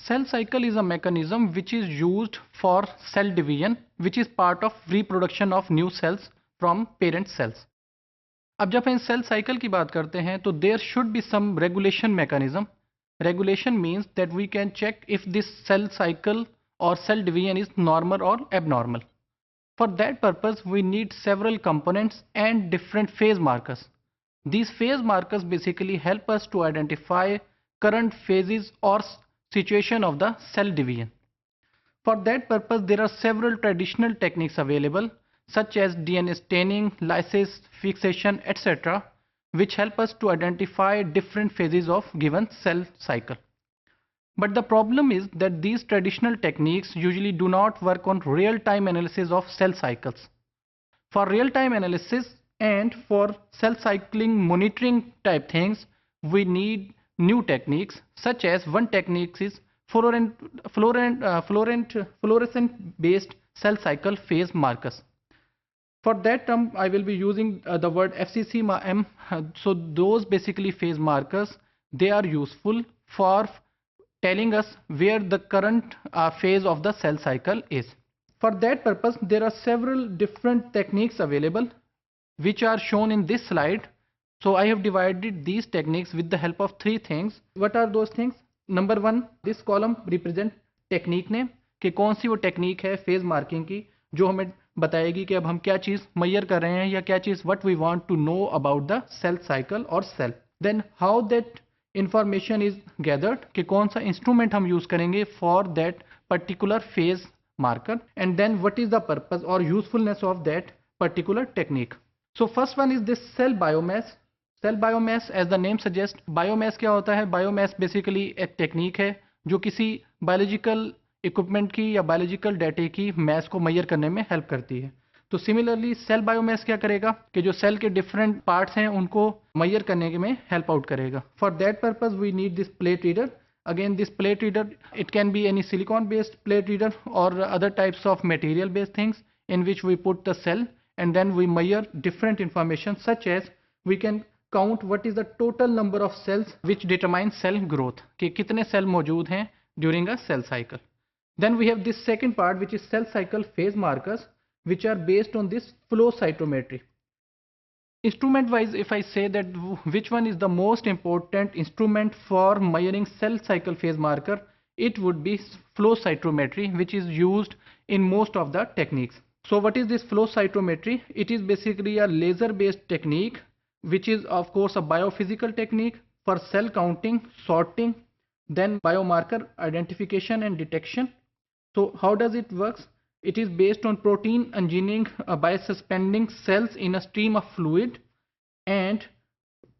Cell cycle is a mechanism which is used for cell division, which is part of reproduction of new cells from parent cells. अब जब हम cell cycle की बात करते हैं तो there should be some regulation mechanism. Regulation means that we can check if this cell cycle or cell division is normal or abnormal. For that purpose, we need several components and different phase markers. These phase markers basically help us to identify current phases or situation of the cell division. For that purpose, there are several traditional techniques available, such as DNA staining, lysis, fixation, etc., which help us to identify different phases of given cell cycle. But the problem is that these traditional techniques usually do not work on real-time analysis of cell cycles. For real-time analysis and for cell cycling monitoring type things, we need new techniques, such as one technique is fluorescent-based cell cycle phase markers. For that term, I will be using the word FCC-M. So those basically phase markers, they are useful for telling us where the current phase of the cell cycle is. For that purpose, there are several different techniques available, which are shown in this slide. So I have divided these techniques with the help of three things. What are those things? Number one, this column represent technique name, कि कौन सी वो technique है phase marking की जो हमें बताएगी कि अब हम क्या चीज मेजर कर रहे हैं या क्या चीज what we want to know about the cell cycle और cell. Then how that information is gathered, कि कौन सा इंस्ट्रूमेंट हम यूज करेंगे for that particular phase marker, and then what is the purpose or usefulness of that particular technique. So first one is this cell biomass. Cell biomass, as the name suggests, biomass क्या होता है? Biomass basically एक technique है जो किसी biological equipment की या biological डाटे की मैस को मेजर करने में हेल्प करती है. तो सिमिलरली सेल बायोमास क्या करेगा कि जो सेल के डिफरेंट पार्ट्स हैं उनको मेजर करने में हेल्प आउट करेगा. For that purpose we need this plate reader. Again, this plate reader, it can be any silicon based plate reader or other types of material based things in which we put the cell and then we measure different information, such as we can count what is the total number of cells which determine cell growth, कि कितने cell मौजूद हैं during a cell cycle. Then we have this second part, which is cell cycle phase markers, which are based on this flow cytometry. Instrument wise, if I say that which one is the most important instrument for measuring cell cycle phase marker, it would be flow cytometry, which is used in most of the techniques. So what is this flow cytometry? It is basically a laser based technique, which is of course a biophysical technique for cell counting, sorting, then biomarker identification and detection. So how does it works? It is based on protein engineering by suspending cells in a stream of fluid and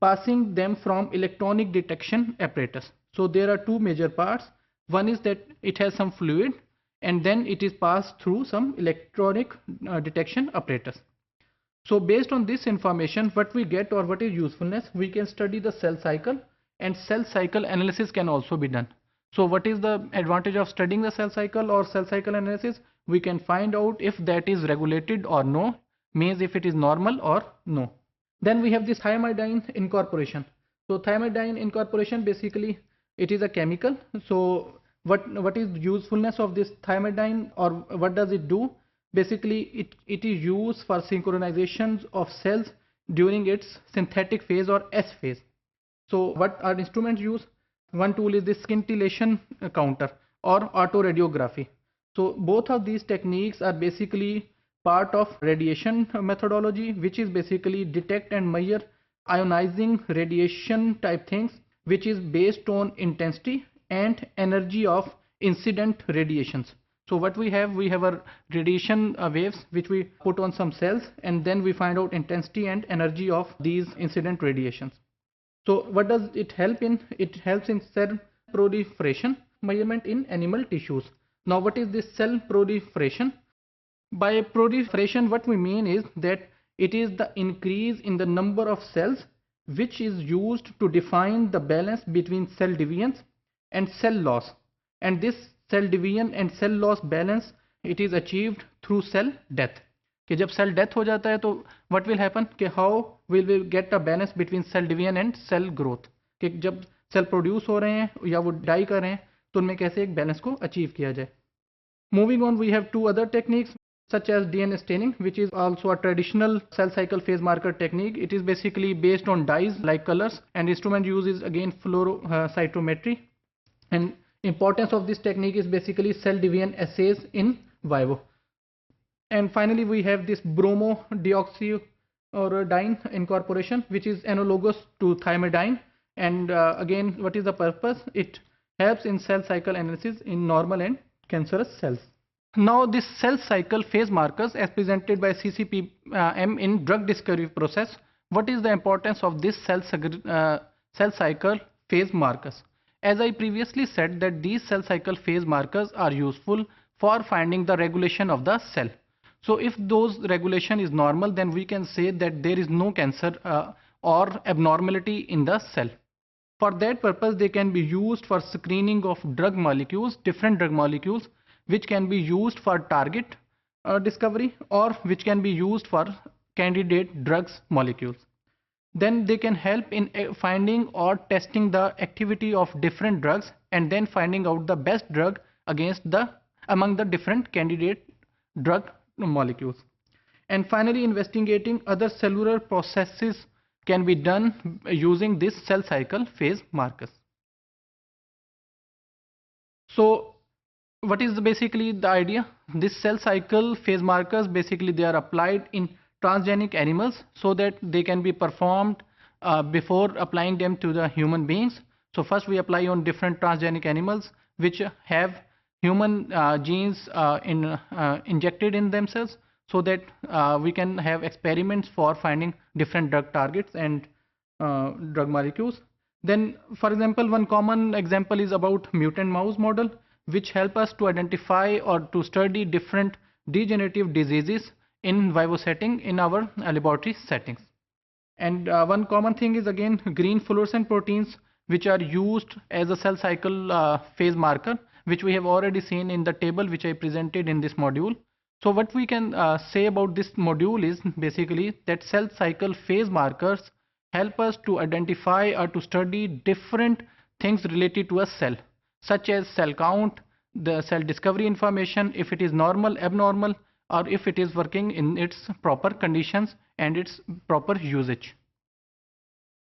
passing them from electronic detection apparatus. So there are two major parts. One is that it has some fluid and then it is passed through some electronic detection apparatus. So based on this information, what we get or what is usefulness, we can study the cell cycle, and cell cycle analysis can also be done. So what is the advantage of studying the cell cycle or cell cycle analysis? We can find out if that is regulated or no, means if it is normal or no. Then we have this thymidine incorporation. So thymidine incorporation, basically it is a chemical. So what is usefulness of this thymidine, or what does it do? Basically it is used for synchronization of cells during its synthetic phase or S phase. So what are instruments used? One tool is the scintillation counter or autoradiography. So both of these techniques are basically part of radiation methodology, which is basically detect and measure ionizing radiation type things, which is based on intensity and energy of incident radiations. So what we have a radiation waves which we put on some cells, and then we find out intensity and energy of these incident radiations. So what does it help in? It helps in cell proliferation measurement in animal tissues. Now what is this cell proliferation? By proliferation, what we mean is that it is the increase in the number of cells which is used to define the balance between cell divisions and cell loss. And this cell division and cell loss balance, it is achieved through cell death. कि जब cell death हो जाता है तो what will happen कि how will we get a balance between cell division and cell growth, कि जब cell produce हो रहे हैं या वो डाई कर रहे हैं तो उनमें कैसे एक बैलेंस को अचीव किया जाए. Moving on, we have two other techniques such as DNA staining, which is also a traditional cell cycle phase marker technique. It is basically based on dyes like colors, and instrument used is again fluorocytometry. And importance of this technique is basically cell division assays in vivo. And finally, we have this bromodioxyuridine incorporation, which is analogous to thymidine. And again, what is the purpose? It helps in cell cycle analysis in normal and cancerous cells. Now, this cell cycle phase markers as presented by CCPM in drug discovery process. What is the importance of this cell cycle phase markers? As I previously said that these cell cycle phase markers are useful for finding the regulation of the cell. So if those regulation is normal, then we can say that there is no cancer or abnormality in the cell. For that purpose, they can be used for screening of drug molecules, different drug molecules, which can be used for target discovery or which can be used for candidate drugs molecules. Then they can help in finding or testing the activity of different drugs and then finding out the best drug among the different candidate drug molecules. And finally, investigating other cellular processes can be done using this cell cycle phase markers. So what is basically the idea? This cell cycle phase markers, basically they are applied in transgenic animals so that they can be performed before applying them to the human beings. So first we apply on different transgenic animals which have human genes injected in themselves, so that we can have experiments for finding different drug targets and drug molecules. Then, for example, one common example is about mutant mouse model, which help us to identify or to study different degenerative diseases in vivo setting in our laboratory settings. And one common thing is again green fluorescent proteins, which are used as a cell cycle phase marker, which we have already seen in the table which I presented in this module. So what we can say about this module is basically that cell cycle phase markers help us to identify or to study different things related to a cell, such as cell count, the cell discovery information, if it is normal, abnormal, or if it is working in its proper conditions and its proper usage.